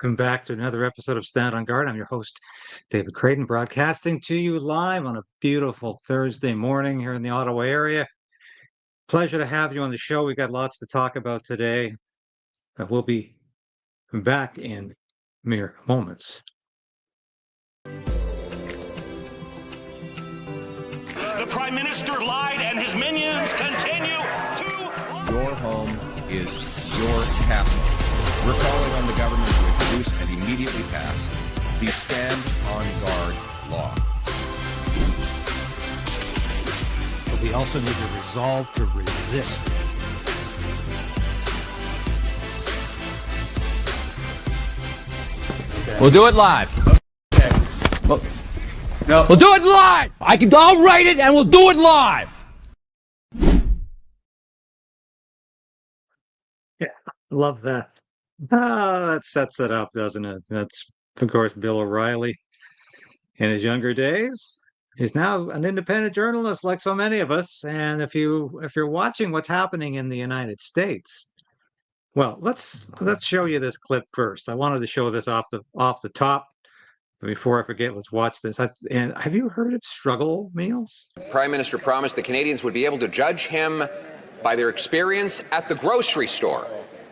Welcome back to another episode of Stand on Guard. I'm your host, David Krayden, broadcasting to you live on a beautiful Thursday morning here in the Ottawa area. Pleasure to have you on the show. We've got lots to talk about today. We'll be back in mere moments. The Prime Minister lied and his minions continue to lie. Your home is your castle. We're calling on the government to introduce and immediately pass the Stand on Guard law. But we also need to resolve to resist. We'll do it live. Okay. Well, no. We'll do it live. I'll write it and we'll do it live. Yeah, love that. That sets it up, doesn't it? That's, of course, Bill O'Reilly. In his younger days, he's now an independent journalist, like so many of us. And if you're watching what's happening in the United States, well, let's show you this clip first. I wanted to show this off the top. Before I forget, let's watch this. And have you heard of struggle meals? Prime Minister promised the Canadians would be able to judge him by their experience at the grocery store.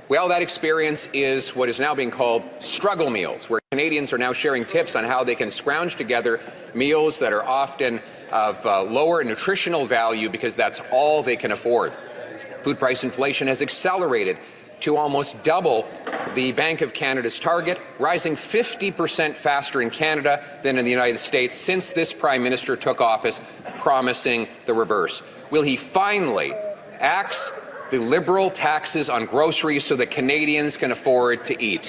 Well, that experience is what is now being called struggle meals, where Canadians are now sharing tips on how they can scrounge together meals that are often of lower nutritional value because that's all they can afford. Food price inflation has accelerated to almost double the Bank of Canada's target, rising 50% faster in Canada than in the United States since this Prime Minister took office, promising the reverse. Will he finally axe the Liberal taxes on groceries so that Canadians can afford to eat?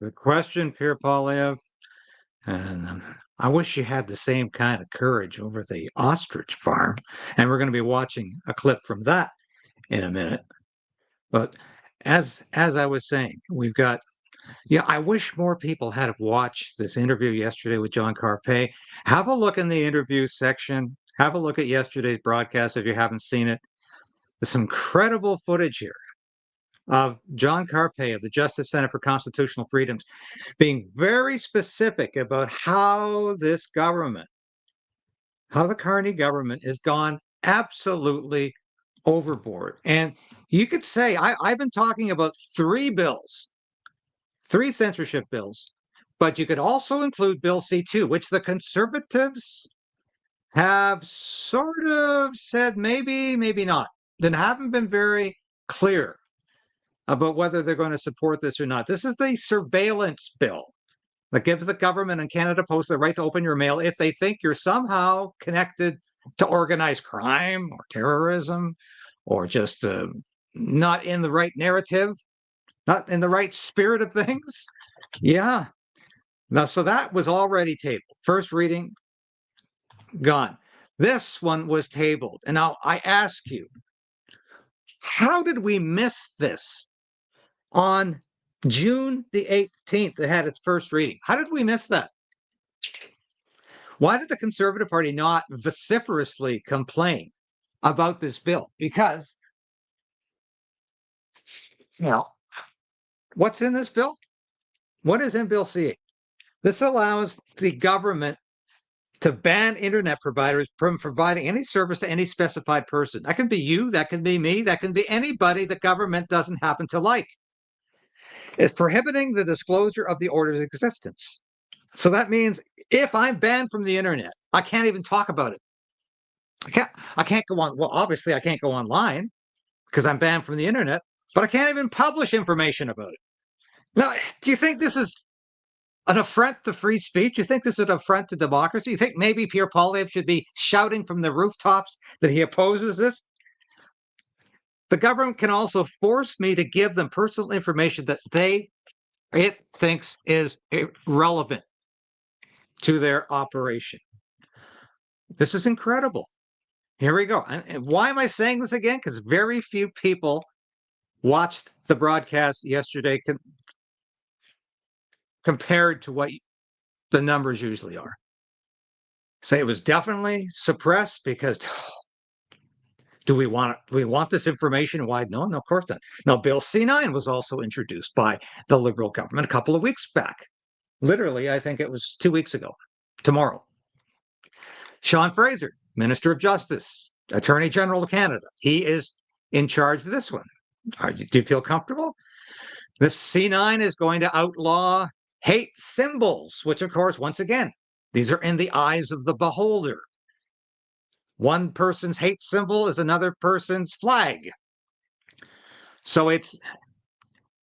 Good question, Pierre Poilievre. And I wish you had the same kind of courage over the ostrich farm. And we're going to be watching a clip from that in a minute. But as I was saying, we've got, I wish more people had watched this interview yesterday with John Carpay. Have a look in the interview section. Have a look at yesterday's broadcast if you haven't seen it. There's some incredible footage here of John Carpay of the Justice Center for Constitutional Freedoms being very specific about how this government, how the Carney government has gone absolutely overboard. And you could say, I've been talking about three censorship bills, but you could also include Bill C2, which the Conservatives have sort of said maybe not. They haven't been very clear about whether they're going to support this or not. This is the surveillance bill that gives the government and Canada Post the right to open your mail if they think you're somehow connected to organized crime or terrorism or just not in the right narrative, not in the right spirit of things. Yeah. Now, so that was already tabled. First reading, gone. This one was tabled. And now I ask you, how did we miss this on June the 18th? It had its first reading. How did we miss that? Why did the Conservative Party not vociferously complain about this bill? Because, what's in this bill? What is in Bill C8? This allows the government to ban internet providers from providing any service to any specified person. That can be you, that can be me, that can be anybody the government doesn't happen to like. It's prohibiting the disclosure of the order's existence. So that means if I'm banned from the internet, I can't even talk about it. I can't go on. Well, obviously I can't go online because I'm banned from the internet, but I can't even publish information about it. Now, do you think this is an affront to free speech? You think this is an affront to democracy? You think maybe Pierre Poilievre should be shouting from the rooftops that he opposes this? The government can also force me to give them personal information that it thinks is irrelevant to their operation. This is incredible. Here we go. And why am I saying this again? Because very few people watched the broadcast yesterday compared to what the numbers usually are. Say it was definitely suppressed because Do we want this information wide known? No, of course not. Now, Bill C9 was also introduced by the Liberal government a couple of weeks back. Literally, I think it was 2 weeks ago, tomorrow. Sean Fraser, Minister of Justice, Attorney General of Canada. He is in charge of this one. Do you feel comfortable? This C9 is going to outlaw hate symbols, which, of course, once again, these are in the eyes of the beholder. One person's hate symbol is another person's flag. So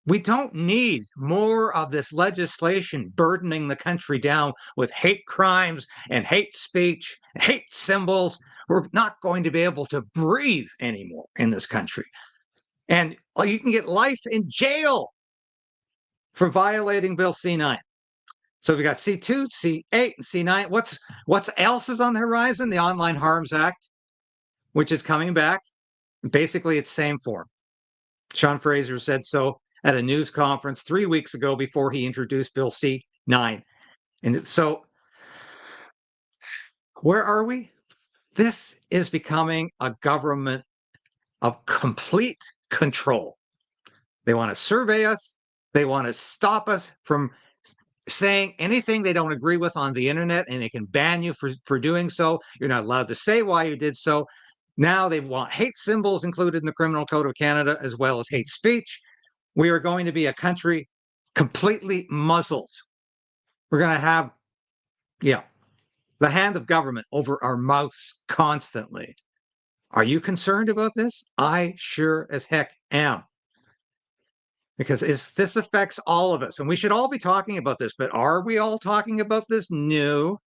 we don't need more of this legislation burdening the country down with hate crimes and hate speech, hate symbols. We're not going to be able to breathe anymore in this country. And you can get life in jail for violating Bill C9. So we got C2, C8, and C9. What's else is on the horizon? The Online Harms Act, which is coming back. Basically, it's same form. Sean Fraser said so at a news conference 3 weeks ago before he introduced Bill C9. And so where are we? This is becoming a government of complete control. They want to survey us. They want to stop us from saying anything they don't agree with on the internet, and they can ban you for doing so. You're not allowed to say why you did so. Now they want hate symbols included in the Criminal Code of Canada, as well as hate speech. We are going to be a country completely muzzled. We're going to have, the hand of government over our mouths constantly. Are you concerned about this? I sure as heck am. Because this affects all of us, and we should all be talking about this, but are we all talking about this? No.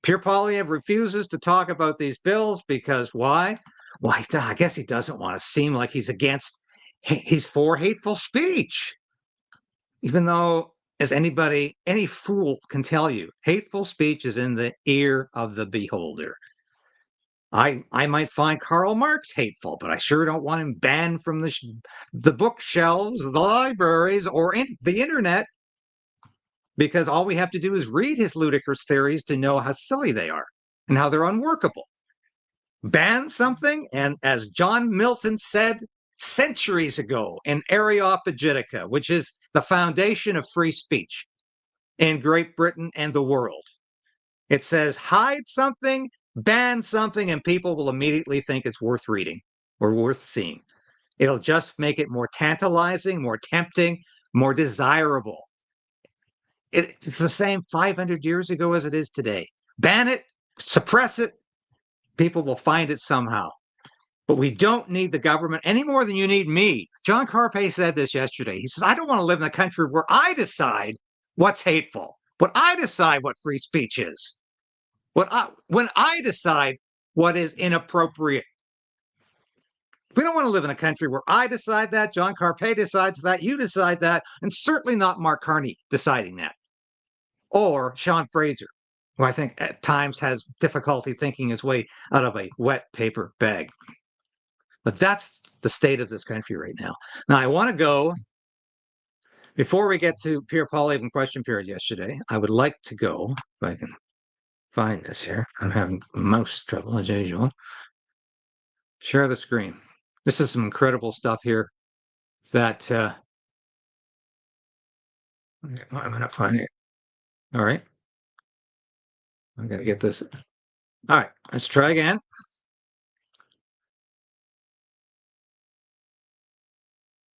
Pierre Poilievre refuses to talk about these bills because why? Well, I guess he doesn't want to seem like he's for hateful speech. Even though, as any fool can tell you, hateful speech is in the ear of the beholder. I might find Karl Marx hateful, but I sure don't want him banned from the bookshelves, the libraries, or the internet, because all we have to do is read his ludicrous theories to know how silly they are and how they're unworkable. Ban something, and as John Milton said centuries ago in Areopagitica, which is the foundation of free speech in Great Britain and the world, it says hide something, ban something, and people will immediately think it's worth reading or worth seeing. It'll just make it more tantalizing, more tempting, more desirable. It's the same 500 years ago as it is today. Ban it, suppress it, people will find it somehow. But we don't need the government any more than you need me. John Carpay said this yesterday. He says, I don't want to live in a country where I decide what's hateful, but I decide what free speech is. When I decide what is inappropriate. We don't want to live in a country where I decide that, John Carpay decides that, you decide that, and certainly not Mark Carney deciding that. Or Sean Fraser, who I think at times has difficulty thinking his way out of a wet paper bag. But that's the state of this country right now. Now, I want to go, before we get to Pierre Poilievre question period yesterday, I would like to go, if I can find this here. I'm having mouse trouble as usual. Share the screen. This is some incredible stuff here that I'm going to find it. All right. I'm going to get this. All right, let's try again.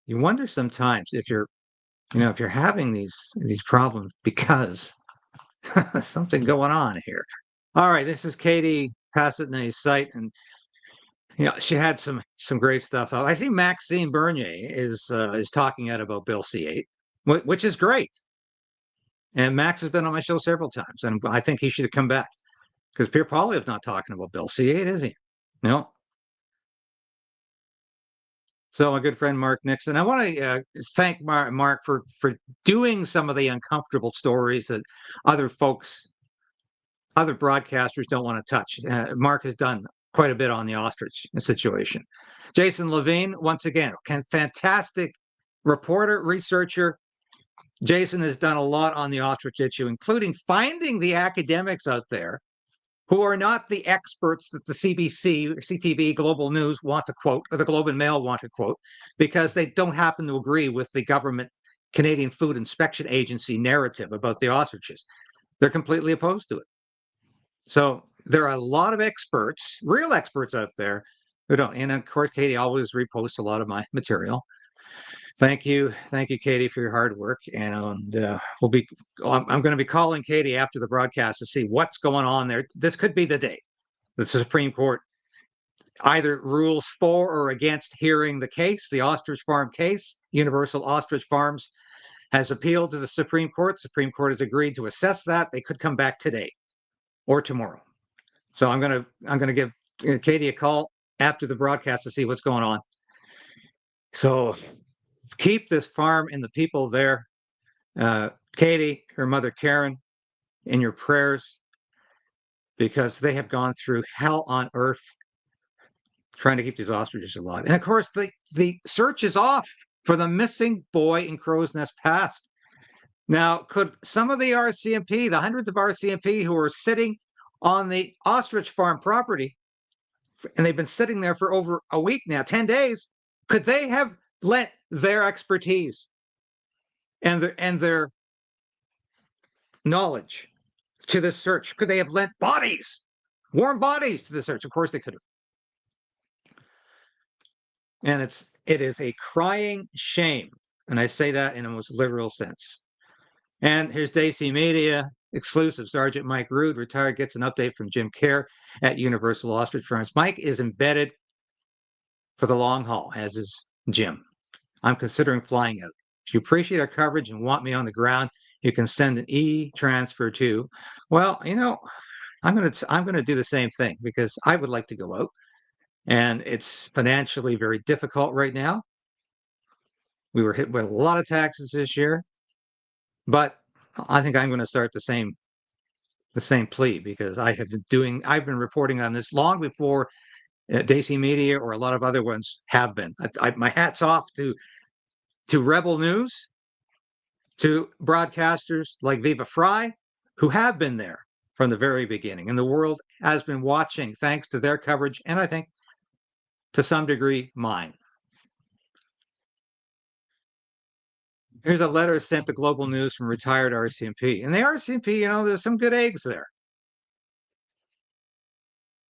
You wonder sometimes if you're having these problems because something going on here. All right, this is Katie Passatnay's site, and she had some great stuff up. I see Maxime Bernier is talking out about Bill C8, which is great. And Max has been on my show several times, and I think he should come back because Pierre Poilievre's not talking about Bill C8, is he? No. So my good friend Mark Nixon, I want to thank Mark for doing some of the uncomfortable stories that other broadcasters don't want to touch. Mark has done quite a bit on the ostrich situation. Jason Levine, once again, fantastic reporter, researcher. Jason has done a lot on the ostrich issue, including finding the academics out there who are not the experts that the CBC, or CTV, Global News want to quote, or the Globe and Mail want to quote, because they don't happen to agree with the government Canadian Food Inspection Agency narrative about the ostriches. They're completely opposed to it. So there are a lot of experts, real experts out there who don't. And of course, Katie always reposts a lot of my material. Thank you, Katie, for your hard work. And I'm going to be calling Katie after the broadcast to see what's going on there. This could be the day that the Supreme Court either rules for or against hearing the case, the ostrich farm case. Universal Ostrich Farms has appealed to the Supreme Court. Supreme Court has agreed to assess that. They could come back today or tomorrow. So I'm gonna give Katie a call after the broadcast to see what's going on. So keep this farm and the people there, Katie, her mother Karen, in your prayers, because they have gone through hell on earth trying to keep these ostriches alive. And of course, the search is off for the missing boy in Crowsnest Pass. Now, could some of the RCMP, the hundreds of RCMP who are sitting on the ostrich farm property, and they've been sitting there for over a week now, 10 days, could they have lent their expertise and their knowledge to this search? Could they have lent bodies, warm bodies to the search? Of course they could have. And it is a crying shame. And I say that in a most literal sense. And here's DC Media exclusive. Sergeant Mike Rood, retired, gets an update from Jim Kerr at Universal Ostrich Farms. Mike is embedded for the long haul, as is Jim. I'm considering flying out. If you appreciate our coverage and want me on the ground, you can send an e-transfer to. Well, I'm gonna do the same thing, because I would like to go out, and it's financially very difficult right now. We were hit with a lot of taxes this year, but I think I'm going to start the same plea, because I've been reporting on this long before DC Media or a lot of other ones have been. My hat's off to Rebel News, to broadcasters like Viva Fry, who have been there from the very beginning, and the world has been watching thanks to their coverage, and I think to some degree mine. Here's a letter sent to Global News from retired RCMP. And the RCMP, there's some good eggs there.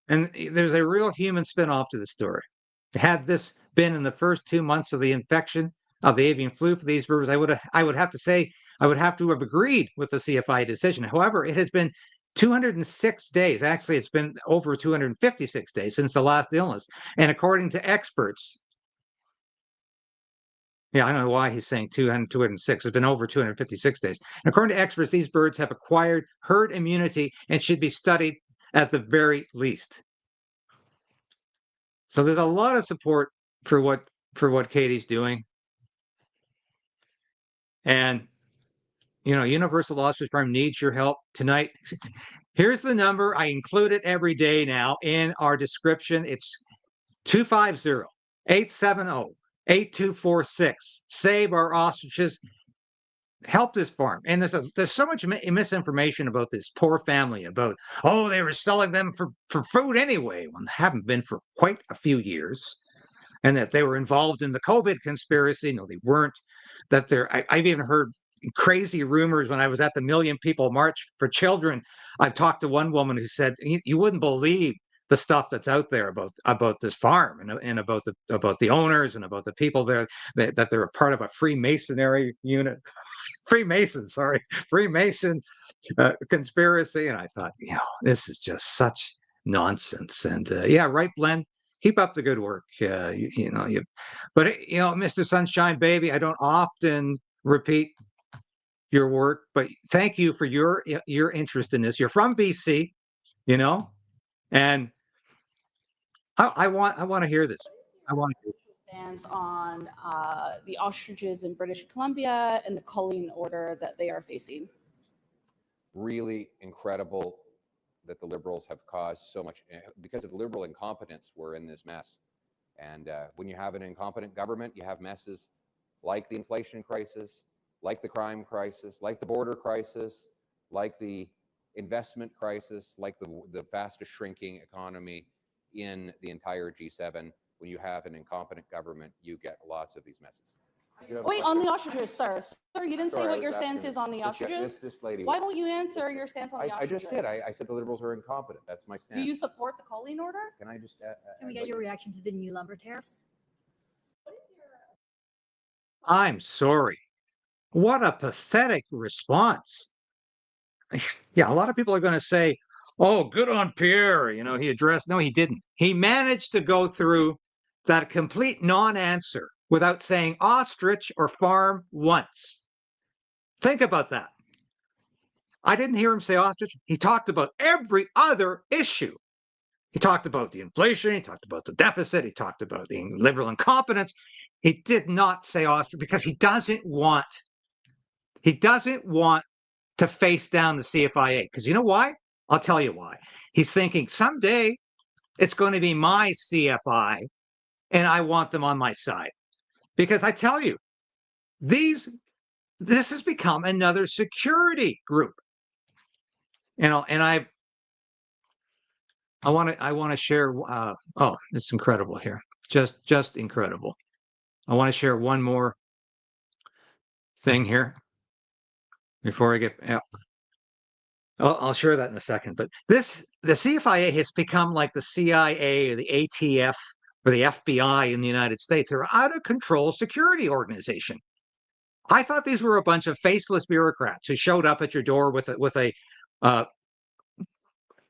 And there's a real human spin-off to the story. Had this been in the first 2 months of the infection of the avian flu for these birds, I would have to have agreed with the CFIA decision. However, it has been 206 days. Actually, it's been over 256 days since the last illness. And according to experts, I don't know why he's saying 206. It's been over 256 days. And according to experts, these birds have acquired herd immunity and should be studied at the very least. So there's a lot of support for what Katie's doing. And Universal Ostrich Farm needs your help tonight. Here's the number. I include it every day now in our description. It's 250-870-8246. Save our ostriches. Help this farm. And there's so much misinformation about this poor family, about, they were selling them for food anyway, when they haven't been for quite a few years, and that they were involved in the COVID conspiracy. No, they weren't. That I've even heard crazy rumors when I was at the Million People March for Children. I've talked to one woman who said, you wouldn't believe the stuff that's out there about this farm, and about the owners, and about the people there, that they're a part of a Freemasonry unit. Freemason conspiracy. And I thought, this is just such nonsense. And right, Glenn, keep up the good work. But Mr. Sunshine Baby, I don't often repeat your work, but thank you for your interest in this. You're from BC, and I want to hear this. I want to hear this. Bans on the ostriches in British Columbia and the culling order that they are facing. Really incredible that the Liberals have caused so much. Because of Liberal incompetence, we're in this mess. And when you have an incompetent government, you have messes like the inflation crisis, like the crime crisis, like the border crisis, like the investment crisis, like the fastest shrinking economy in the entire G7. When you have an incompetent government, you get lots of these messes. Wait, on the ostriches, sir. Sir, you didn't say Sorry, I what was your stance asking is on the this- ostriches. This lady. Why won't you answer your stance on the I ostriches? just did. I said the Liberals are incompetent. That's my stance. Do you support the Colleen order? Can I just? Can we get your reaction to the new lumber tariffs? I'm sorry. What a pathetic response. Yeah, a lot of people are going to say, oh, good on Pierre. You know, he addressed. No, he didn't. He managed to go through that complete non-answer without saying ostrich or farm once. Think about that. I didn't hear him say ostrich. He talked about every other issue. He talked about the inflation. He talked about the deficit. He talked about the liberal incompetence. He did not say ostrich because he doesn't want to face down the CFIA. Because you know why? I'll tell you why. He's thinking someday it's going to be my CFI and I want them on my side. Because I tell you, this has become another security group. You know, and I want to share. Oh, it's incredible here. Just incredible. I want to share one more thing here before I get. Yeah. I'll share that in a second. But the CFIA has become like the CIA or the ATF or the FBI in the United States. They're out of control security organization. I thought these were a bunch of faceless bureaucrats who showed up at your door with a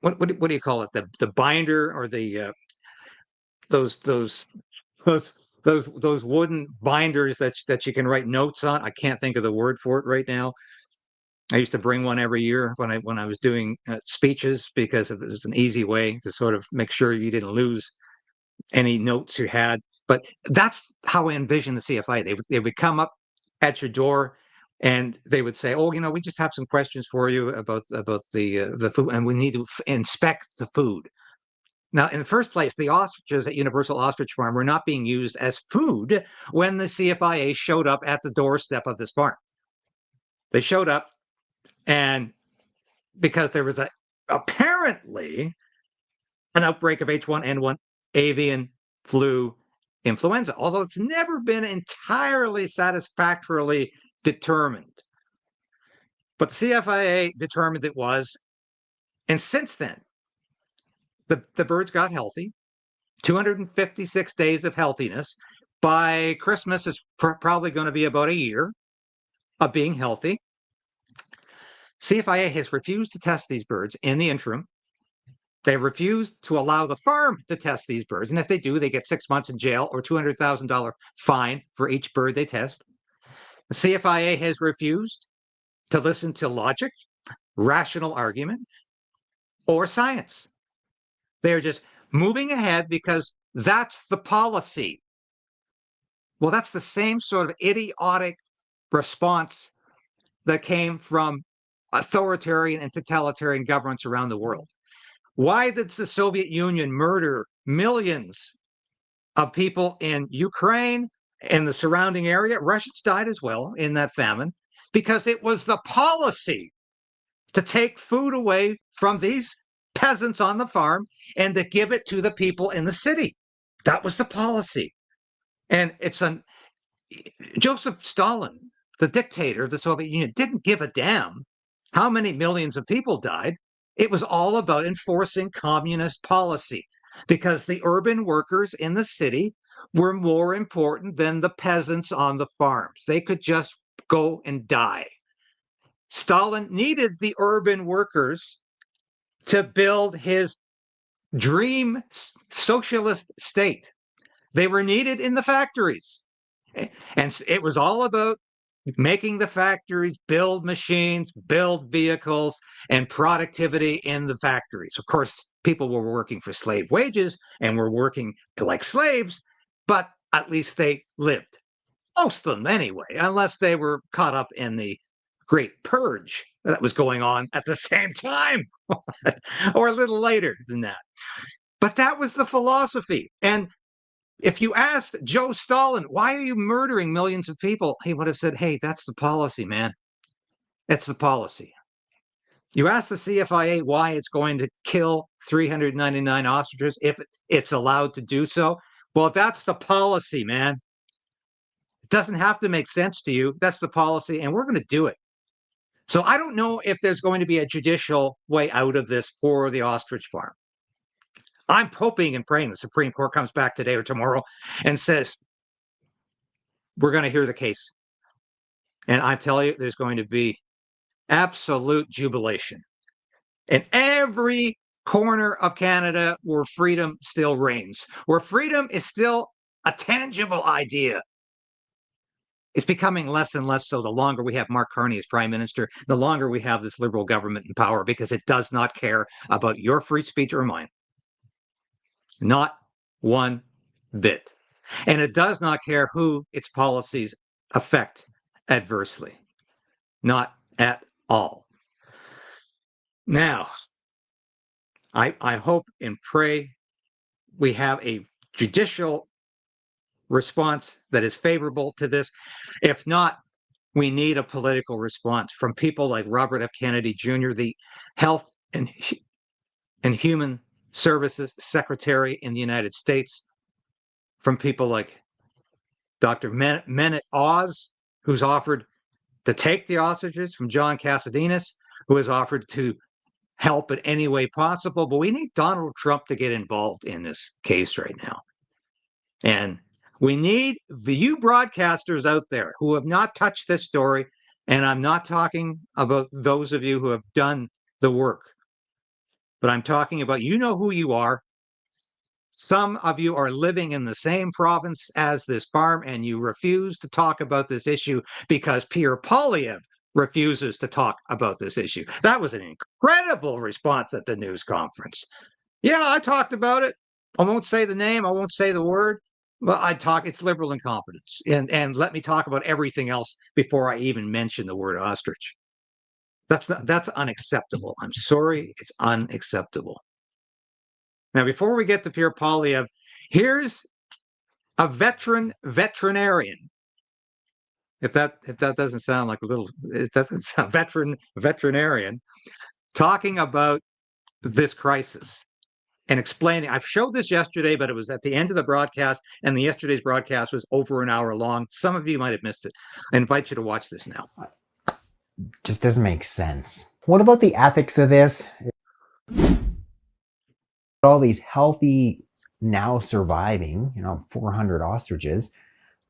what do you call it? The binder or the those wooden binders that you can write notes on. I can't think of the word for it right now. I used to bring one every year when I was doing speeches because it was an easy way to sort of make sure you didn't lose any notes you had. But that's how I envision the CFIA. They would come up at your door and they would say, "Oh, you know, we just have some questions for you about the food, and we need to inspect the food." Now, in the first place, the ostriches at Universal Ostrich Farm were not being used as food when the CFIA showed up at the doorstep of this farm. They showed up, and because there was apparently an outbreak of H1N1 avian flu influenza, although it's never been entirely satisfactorily determined. But the CFIA determined it was, and since then, the birds got healthy, 256 days of healthiness. By Christmas, it's probably going to be about a year of being healthy. CFIA has refused to test these birds in the interim. They refused to allow the farm to test these birds. And if they do, they get 6 months in jail or $200,000 fine for each bird they test. The CFIA has refused to listen to logic, rational argument, or science. They're just moving ahead because that's the policy. Well, that's the same sort of idiotic response that came from authoritarian and totalitarian governments around the world. Why did the Soviet Union murder millions of people in Ukraine and the surrounding area? Russians died as well in that famine because it was the policy to take food away from these peasants on the farm and to give it to the people in the city. That was the policy. And Joseph Stalin, the dictator of the Soviet Union, didn't give a damn how many millions of people died. It was all about enforcing communist policy because the urban workers in the city were more important than the peasants on the farms. They could just go and die. Stalin needed the urban workers to build his dream socialist state. They were needed in the factories. And it was all about making the factories build machines, build vehicles, and productivity in the factories. Of course, people were working for slave wages and were working like slaves, but at least they lived. Most of them anyway, unless they were caught up in the Great Purge that was going on at the same time or a little later than that. But that was the philosophy. And if you asked Joe Stalin, why are you murdering millions of people? He would have said, hey, that's the policy, man. It's the policy. You ask the CFIA why it's going to kill 399 ostriches if it's allowed to do so. Well, that's the policy, man. It doesn't have to make sense to you. That's the policy, and we're going to do it. So I don't know if there's going to be a judicial way out of this for the ostrich farm. I'm hoping and praying the Supreme Court comes back today or tomorrow and says, we're going to hear the case. And I tell you, there's going to be absolute jubilation in every corner of Canada where freedom still reigns, where freedom is still a tangible idea. It's becoming less and less so the longer we have Mark Carney as prime minister, the longer we have this Liberal government in power, because it does not care about your free speech or mine. Not one bit. And it does not care who its policies affect adversely. Not at all. Now, I hope and pray we have a judicial response that is favorable to this. If not, we need a political response from people like Robert F. Kennedy Jr., the Health and Human Services Secretary in the United States, from people like Dr. Mehmet Oz, who's offered to take the ostriches, from John Casadinas, who has offered to help in any way possible. But we need Donald Trump to get involved in this case right now. And we need you broadcasters out there who have not touched this story, and I'm not talking about those of you who have done the work, but I'm talking about, you know who you are. Some of you are living in the same province as this farm, and you refuse to talk about this issue because Pierre Poilievre refuses to talk about this issue. That was an incredible response at the news conference. Yeah, I talked about it. I won't say the name. I won't say the word. Well, it's Liberal incompetence. And let me talk about everything else before I even mention the word ostrich. That's unacceptable. I'm sorry, it's unacceptable. Now, before we get to Pierre Poilievre, here's a veterinarian. If that doesn't sound like veterinarian talking about this crisis and explaining. I've showed this yesterday, but it was at the end of the broadcast, and yesterday's broadcast was over an hour long. Some of you might have missed it. I invite you to watch this now. Just doesn't make sense. What about the ethics of this? All these healthy, now surviving, 400 ostriches,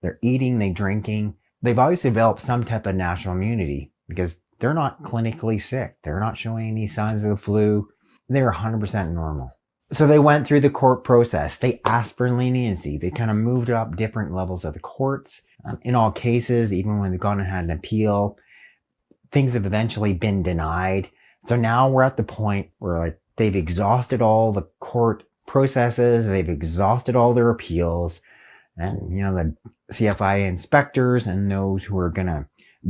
they're eating, they're drinking. They've obviously developed some type of natural immunity because they're not clinically sick. They're not showing any signs of the flu. They're 100% normal. So they went through the court process. They asked for leniency. They kind of moved up different levels of the courts. In all cases, even when they've gone and had an appeal, things have eventually been denied. So now we're at the point where they've exhausted all the court processes. They've exhausted all their appeals. And, the CFIA inspectors and those who are going to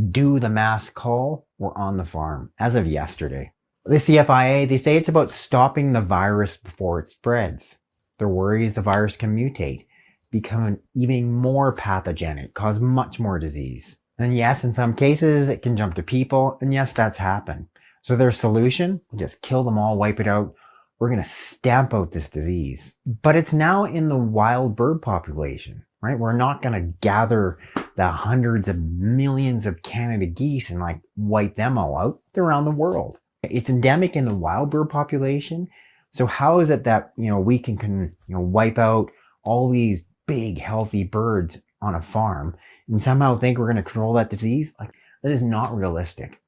do the mass call were on the farm as of yesterday. The CFIA, they say it's about stopping the virus before it spreads. Their worry is the virus can mutate, become even more pathogenic, cause much more disease. And yes, in some cases, it can jump to people. And yes, that's happened. So their solution, just kill them all, wipe it out. We're going to stamp out this disease. But it's now in the wild bird population, right? We're not going to gather the hundreds of millions of Canada geese and wipe them all out. They're around the world. It's endemic in the wild bird population. So how is it that, we can wipe out all these big, healthy birds on a farm and somehow think we're going to control that disease? That is not realistic.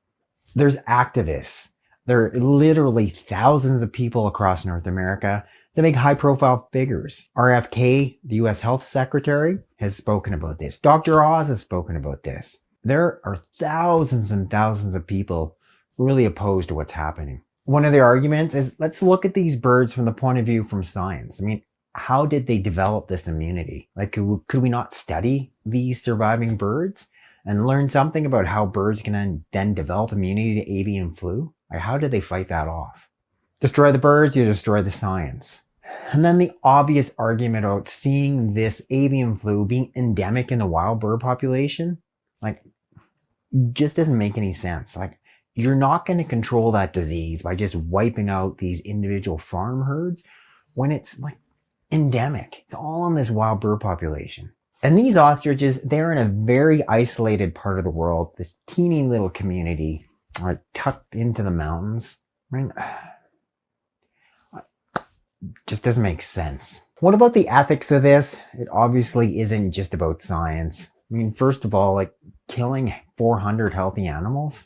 There's activists. There are literally thousands of people across North America to make high-profile figures. RFK, the U.S. Health Secretary, has spoken about this. Dr. Oz has spoken about this. There are thousands and thousands of people really opposed to what's happening. One of their arguments is, let's look at these birds from the point of view from science. How did they develop this immunity? Could we not study these surviving birds and learn something about how birds can then develop immunity to avian flu? How did they fight that off? Destroy the birds, you destroy the science. And then the obvious argument about seeing this avian flu being endemic in the wild bird population, just doesn't make any sense. You're not going to control that disease by just wiping out these individual farm herds when it's like endemic. It's all in this wild bird population. And these ostriches, they're in a very isolated part of the world, this teeny little community, like tucked into the mountains. Right? Just doesn't make sense. What about the ethics of this? It obviously isn't just about science. I mean, first of all, like killing 400 healthy animals?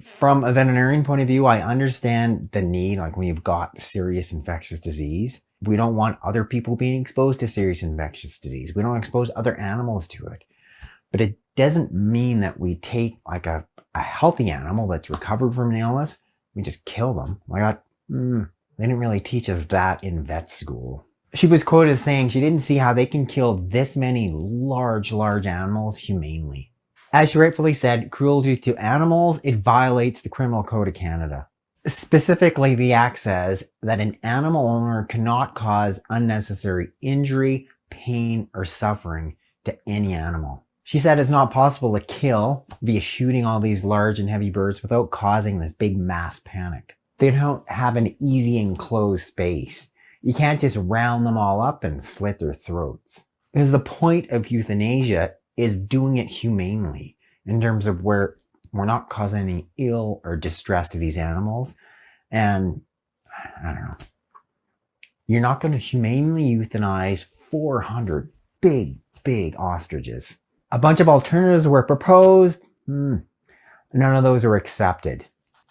From a veterinarian point of view, I understand the need, like when you've got serious infectious disease. We don't want other people being exposed to serious infectious disease. We don't expose other animals to it. But it doesn't mean that we take like a healthy animal that's recovered from an illness, we just kill them. Like, they didn't really teach us that in vet school. She was quoted as saying she didn't see how they can kill this many large animals humanely. As she rightfully said, cruelty to animals, it violates the Criminal Code of Canada. Specifically, the Act says that an animal owner cannot cause unnecessary injury, pain, or suffering to any animal. She said it's not possible to kill via shooting all these large and heavy birds without causing this big mass panic. They don't have an easy enclosed space. You can't just round them all up and slit their throats. Because the point of euthanasia is doing it humanely in terms of where we're not causing any ill or distress to these animals. And I don't know. You're not going to humanely euthanize 400 big ostriches. A bunch of alternatives were proposed. None of those are accepted.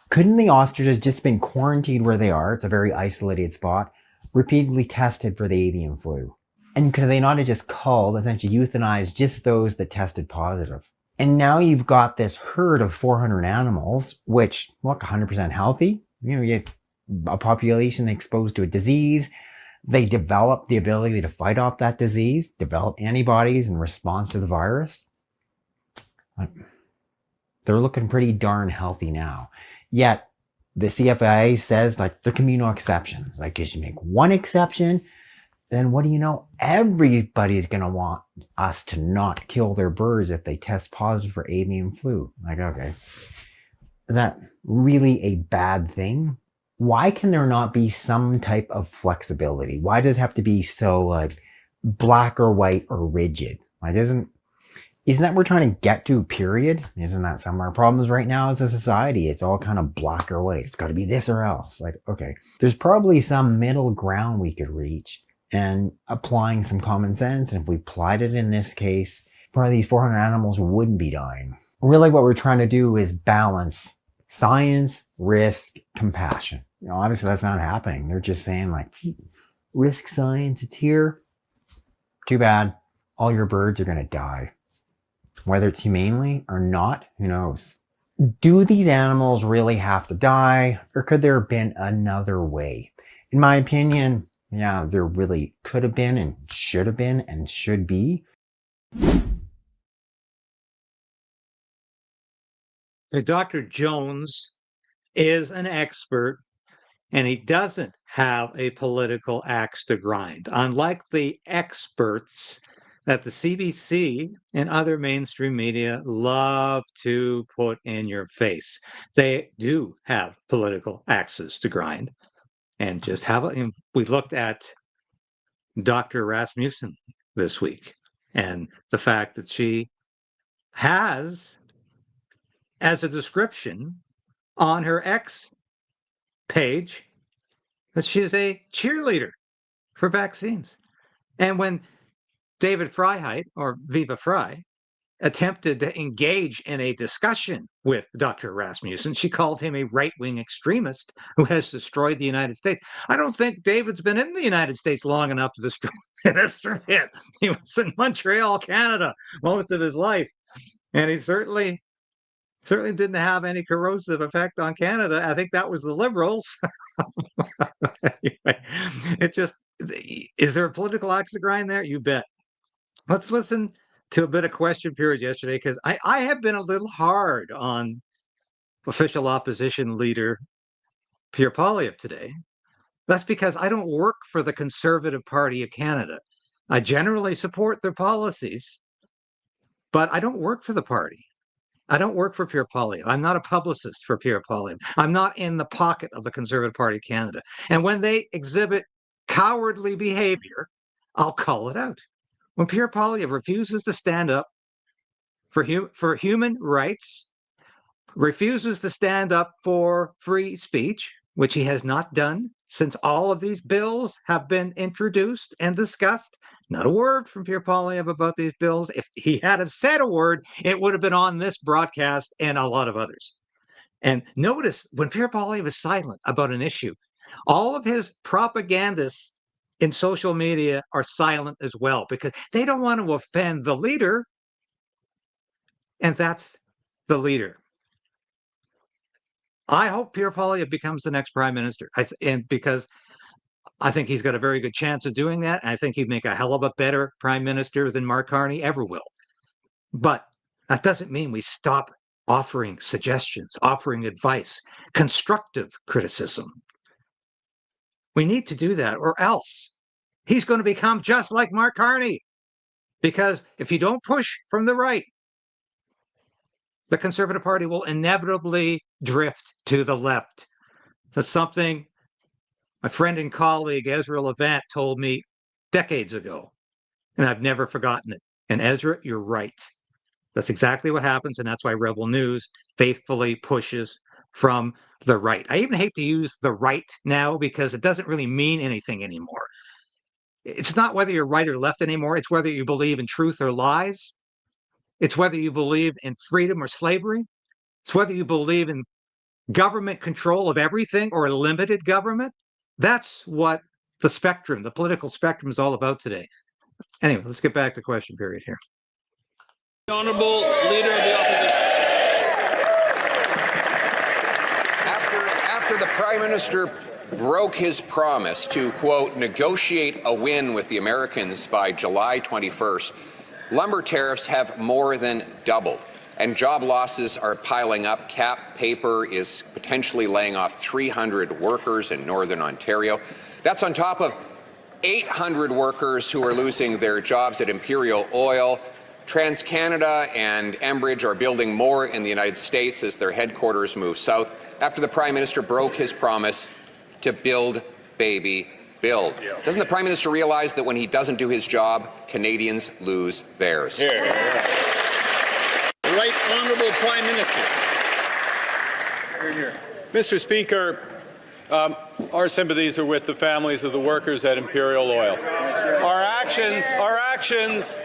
Couldn't the ostriches just been quarantined where they are? It's a very isolated spot. Repeatedly tested for the avian flu. And could they not have just called, essentially euthanized just those that tested positive? And now you've got this herd of 400 animals, which look 100% healthy. You know, you get a population exposed to a disease. They develop the ability to fight off that disease, develop antibodies in response to the virus. They're looking pretty darn healthy now. Yet the CFIA says like there can be no exceptions. Like if you make one exception, then what do you know? Everybody's going to want us to not kill their birds if they test positive for avian flu. Like, okay, is that really a bad thing? Why can there not be some type of flexibility? Why does it have to be so like black or white or rigid? Like, isn't that what we're trying to get to, period? Isn't that some of our problems right now as a society? It's all kind of black or white. It's got to be this or else. Like, okay, there's probably some middle ground we could reach. And applying some common sense, and if we applied it in this case, probably these 400 animals wouldn't be dying. Really what we're trying to do is balance science, risk, compassion. You know, obviously that's not happening. They're just saying like, risk science, it's here. Too bad. All your birds are going to die. Whether it's humanely or not, who knows? Do these animals really have to die, or could there have been another way? In my opinion, yeah, there really could have been and should be. Dr. Jones is an expert, and he doesn't have a political axe to grind. Unlike the experts that the CBC and other mainstream media love to put in your face. They do have political axes to grind. And just we looked at Dr. Rasmussen this week, and the fact that she has, as a description on her X page, that she is a cheerleader for vaccines. And when David Freiheit, or Viva Frei, attempted to engage in a discussion with Dr. Rasmussen, she called him a right-wing extremist who has destroyed the United States. I don't think David's been in the United States long enough to destroy it. He was in Montreal, Canada, most of his life, and he certainly didn't have any corrosive effect on Canada. I think that was the Liberals. Anyway, is there a political axe to grind there? You bet. Let's listen to a bit of question period yesterday, because I have been a little hard on official opposition leader Pierre Poilievre today. That's because I don't work for the Conservative Party of Canada. I generally support their policies, but I don't work for the party. I don't work for Pierre Poilievre. I'm not a publicist for Pierre Poilievre. I'm not in the pocket of the Conservative Party of Canada. And when they exhibit cowardly behavior, I'll call it out. When Pierre Poilievre refuses to stand up for human rights, refuses to stand up for free speech, which he has not done since all of these bills have been introduced and discussed. Not a word from Pierre Poilievre about these bills. If he had have said a word, it would have been on this broadcast and a lot of others. And notice when Pierre Poilievre is silent about an issue, all of his propagandists in social media are silent as well because they don't want to offend the leader. And that's the leader. I hope Pierre Poilievre becomes the next prime minister. And because I think he's got a very good chance of doing that. And I think he'd make a hell of a better prime minister than Mark Carney ever will. But that doesn't mean we stop offering suggestions, offering advice, constructive criticism. We need to do that, or else he's going to become just like Mark Carney. Because if you don't push from the right, the Conservative Party will inevitably drift to the left. That's something my friend and colleague Ezra Levant told me decades ago, and I've never forgotten it. And Ezra, you're right. That's exactly what happens, and that's why Rebel News faithfully pushes from the right. I even hate to use the right now because it doesn't really mean anything anymore. It's not whether you're right or left anymore. It's whether you believe in truth or lies. It's whether you believe in freedom or slavery. It's whether you believe in government control of everything or limited government. That's what the spectrum, the political spectrum, is all about today. Anyway, let's get back to question period here. The Honourable Leader of the Opposition. After the Prime Minister broke his promise to, quote, negotiate a win with the Americans by July 21st, lumber tariffs have more than doubled, and job losses are piling up. Cap Paper is potentially laying off 300 workers in Northern Ontario. That's on top of 800 workers who are losing their jobs at Imperial Oil. TransCanada and Enbridge are building more in the United States as their headquarters move south after the Prime Minister broke his promise to build, baby, build. Doesn't the Prime Minister realize that when he doesn't do his job, Canadians lose theirs? Here. The Right Honourable Prime Minister. Here. Mr. Speaker, our sympathies are with the families of the workers at Imperial Oil. Our actions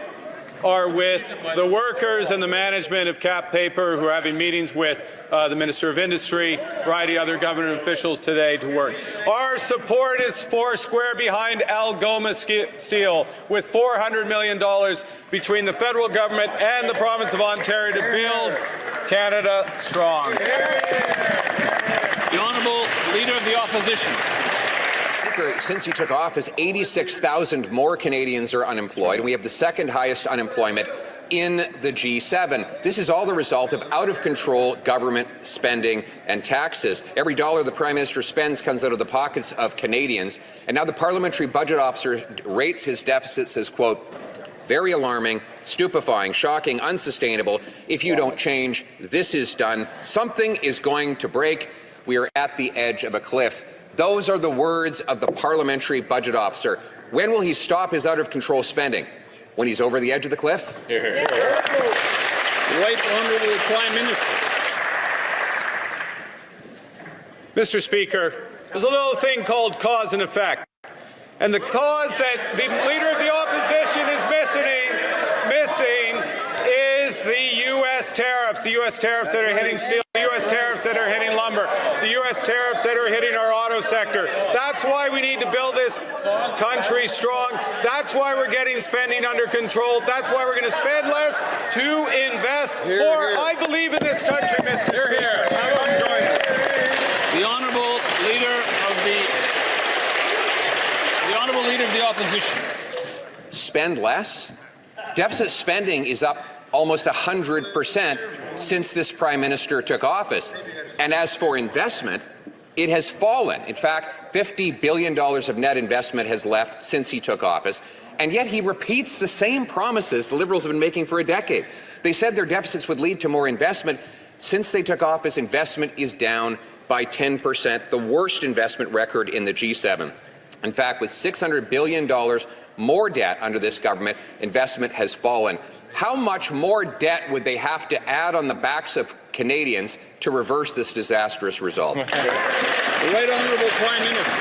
are with the workers and the management of Cap Paper, who are having meetings with the Minister of Industry, a variety of other government officials today to work. Our support is foursquare behind Algoma Steel, with $400 million between the federal government and the province of Ontario to build Canada strong. The Honourable Leader of the Opposition. Since he took office, 86,000 more Canadians are unemployed, and we have the second highest unemployment in the G7. This is all the result of out-of-control government spending and taxes. Every dollar the Prime Minister spends comes out of the pockets of Canadians, and now the Parliamentary Budget Officer rates his deficits as, quote, very alarming, stupefying, shocking, unsustainable. If you don't change, this is done. Something is going to break. We are at the edge of a cliff. Those are the words of the Parliamentary Budget Officer. When will he stop his out-of-control spending? When he's over the edge of the cliff? Right Honourable Prime Minister. Mr. Speaker, there's a little thing called cause and effect. And the cause that the Leader of the Opposition is missing is the U.S. tariffs. The U.S. tariffs that are hitting steel, the U.S. tariffs that are hitting lumber, the U.S. tariffs that are hitting our auto sector. That's why we need to build this country strong. That's why we're getting spending under control. That's why we're going to spend less to invest more. I believe in this country, Mr. Speaker. Come join us. The Honourable Leader of the Opposition. Spend less? Deficit spending is up almost 100% since this Prime Minister took office. And as for investment, it has fallen. In fact, $50 billion of net investment has left since he took office. And yet he repeats the same promises the Liberals have been making for a decade. They said their deficits would lead to more investment. Since they took office, investment is down by 10%, the worst investment record in the G7. In fact, with $600 billion more debt under this government, investment has fallen. How much more debt would they have to add on the backs of Canadians to reverse this disastrous result? The Right Honourable Prime Minister.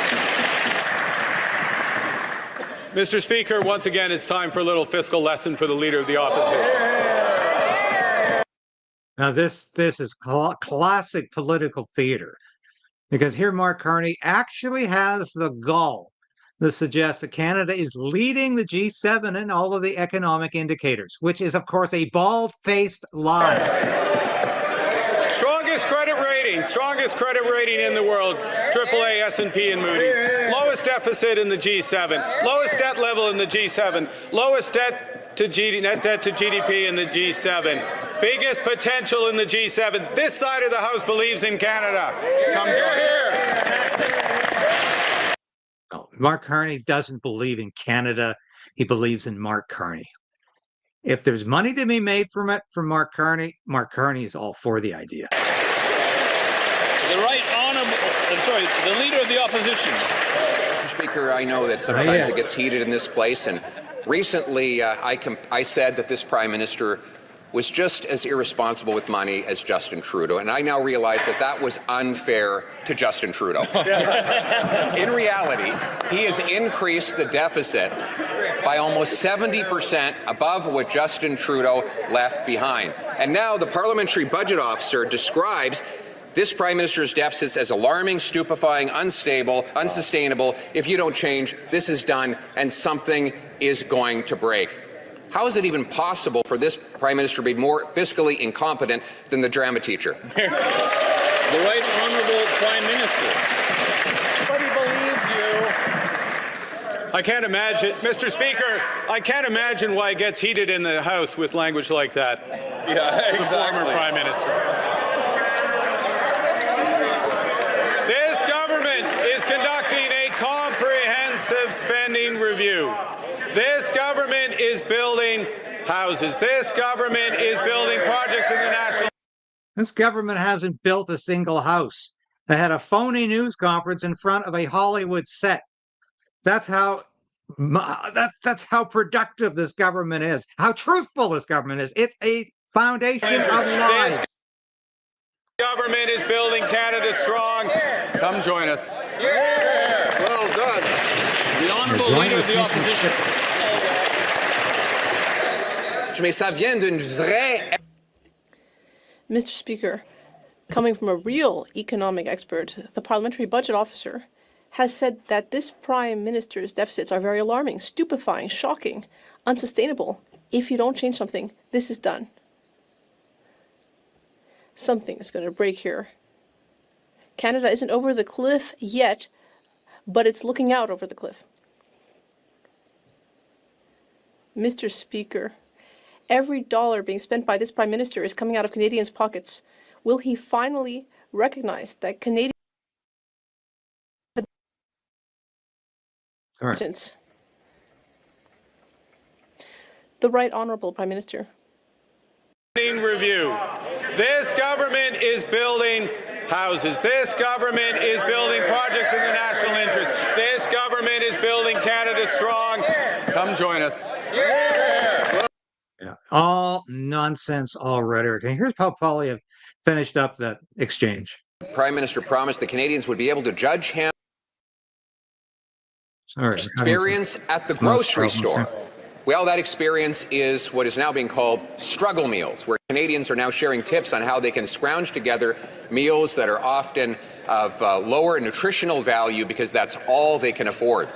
Mr. Speaker, once again, it's time for a little fiscal lesson for the Leader of the Opposition. Now, this is classic political theater, because here Mark Carney actually has the gall to suggest that Canada is leading the G7 in all of the economic indicators, which is, of course, a bald-faced lie. Strongest credit rating in the world, AAA, S&P, and Moody's. Lowest deficit in the G7, lowest debt level in the G7, lowest net debt to GDP in the G7. Biggest potential in the G7. This side of the House believes in Canada. Come join. No, Mark Carney doesn't believe in Canada. He believes in Mark Carney. If there's money to be made from Mark Carney is all for the idea. The Leader of the Opposition. Mr. Speaker, I know that sometimes it gets heated in this place, and recently I said that this Prime Minister was just as irresponsible with money as Justin Trudeau, and I now realize that that was unfair to Justin Trudeau. In reality, he has increased the deficit by almost 70% above what Justin Trudeau left behind. And now the Parliamentary Budget Officer describes this Prime Minister's deficits as alarming, stupefying, unstable, unsustainable. If you don't change, this is done, and something is going to break. How is it even possible for this Prime Minister to be more fiscally incompetent than the drama teacher? The Right Honourable Prime Minister. Nobody believes you. I can't imagine, Mr. Speaker, I can't imagine why it gets heated in the House with language like that. Yeah, exactly. The former Prime Minister. This government is conducting a comprehensive spending review. This government is building houses. This government is building projects in the national. This government hasn't built a single house. They had a phony news conference in front of a Hollywood set. That's how productive this government is. How truthful this government is. It's a foundation of lies. This government is building Canada strong. Come join us. Well done. The Honourable Leader of the Opposition. Mais ça vient d'une vraie... Mr. Speaker, coming from a real economic expert, the Parliamentary Budget Officer has said that this Prime Minister's deficits are very alarming, stupefying, shocking, unsustainable. If you don't change something, this is done. Something is going to break here. Canada isn't over the cliff yet, but it's looking out over the cliff. Mr. Speaker, every dollar being spent by this Prime Minister is coming out of Canadians' pockets. Will he finally recognize that Canadians... Right. The Right Honourable Prime Minister. Review. This government is building houses. This government is building projects in the national interest. This government is building Canada strong. Come join us. Yeah. All nonsense, all rhetoric. And here's how Poilievre finished up that exchange. Prime Minister promised the Canadians would be able to judge him experience at the grocery store. Well, that experience is what is now being called struggle meals, where Canadians are now sharing tips on how they can scrounge together meals that are often of lower nutritional value because that's all they can afford.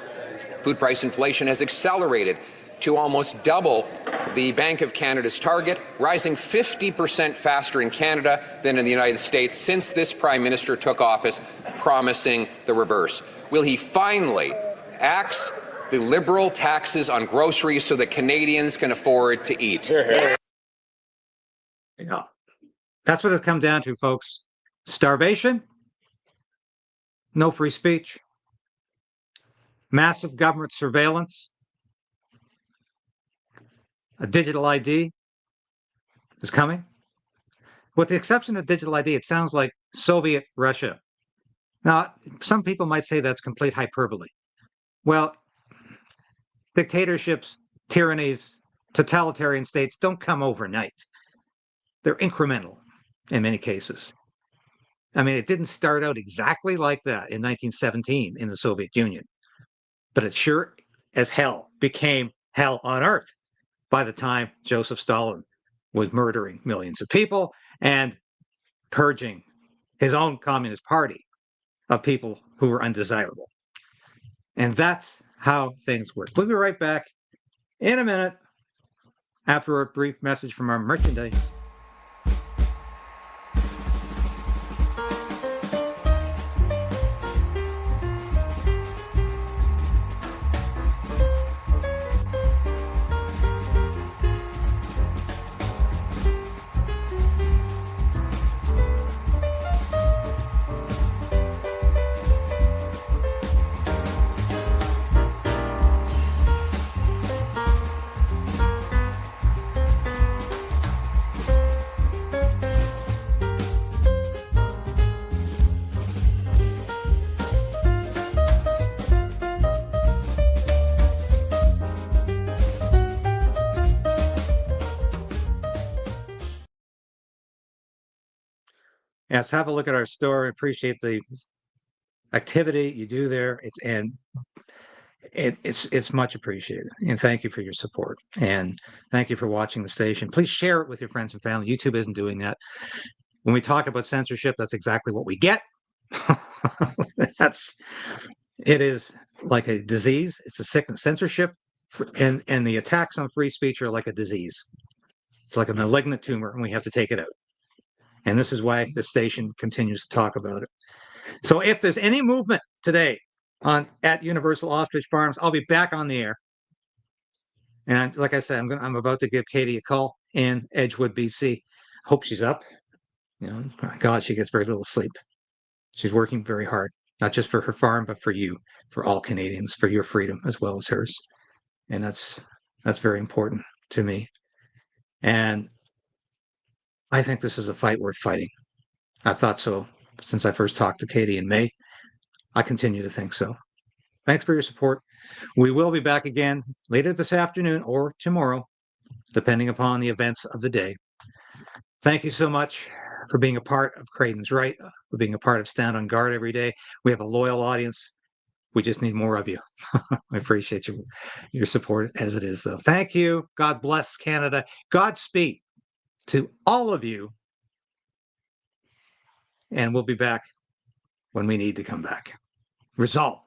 Food price inflation has accelerated to almost double the Bank of Canada's target, rising 50% faster in Canada than in the United States since this Prime Minister took office, promising the reverse. Will he finally axe the Liberal taxes on groceries so that Canadians can afford to eat? Yeah. That's what it's come down to, folks. Starvation, no free speech, massive government surveillance, a digital ID is coming. With the exception of digital ID, it sounds like Soviet Russia. Now, some people might say that's complete hyperbole. Well, dictatorships, tyrannies, totalitarian states don't come overnight. They're incremental in many cases. I mean, it didn't start out exactly like that in 1917 in the Soviet Union, but it sure as hell became hell on earth by the time Joseph Stalin was murdering millions of people and purging his own Communist Party of people who were undesirable. And that's how things work. We'll be right back in a minute after a brief message from our merchandise. Yes, have a look at our store. I appreciate the activity you do there. It's much appreciated. And thank you for your support. And thank you for watching the station. Please share it with your friends and family. YouTube isn't doing that. When we talk about censorship, that's exactly what we get. It is like a disease. It's a sickness. Censorship and the attacks on free speech are like a disease. It's like a malignant tumor, and we have to take it out. And this is why the station continues to talk about it. So if there's any movement today at Universal Ostrich Farms, I'll be back on the air. And like I said, I'm about to give Katie a call in Edgewood, BC. Hope she's up. You know, God, she gets very little sleep. She's working very hard, not just for her farm, but for you, for all Canadians, for your freedom as well as hers. And that's very important to me. And I think this is a fight worth fighting. I thought so since I first talked to Katie in May. I continue to think so. Thanks for your support. We will be back again later this afternoon or tomorrow, depending upon the events of the day. Thank you so much for being a part of Krayden's Right, for being a part of Stand on Guard every day. We have a loyal audience. We just need more of you. I appreciate your support as it is, though. Thank you. God bless Canada. Godspeed to all of you. And we'll be back when we need to come back. Resolve.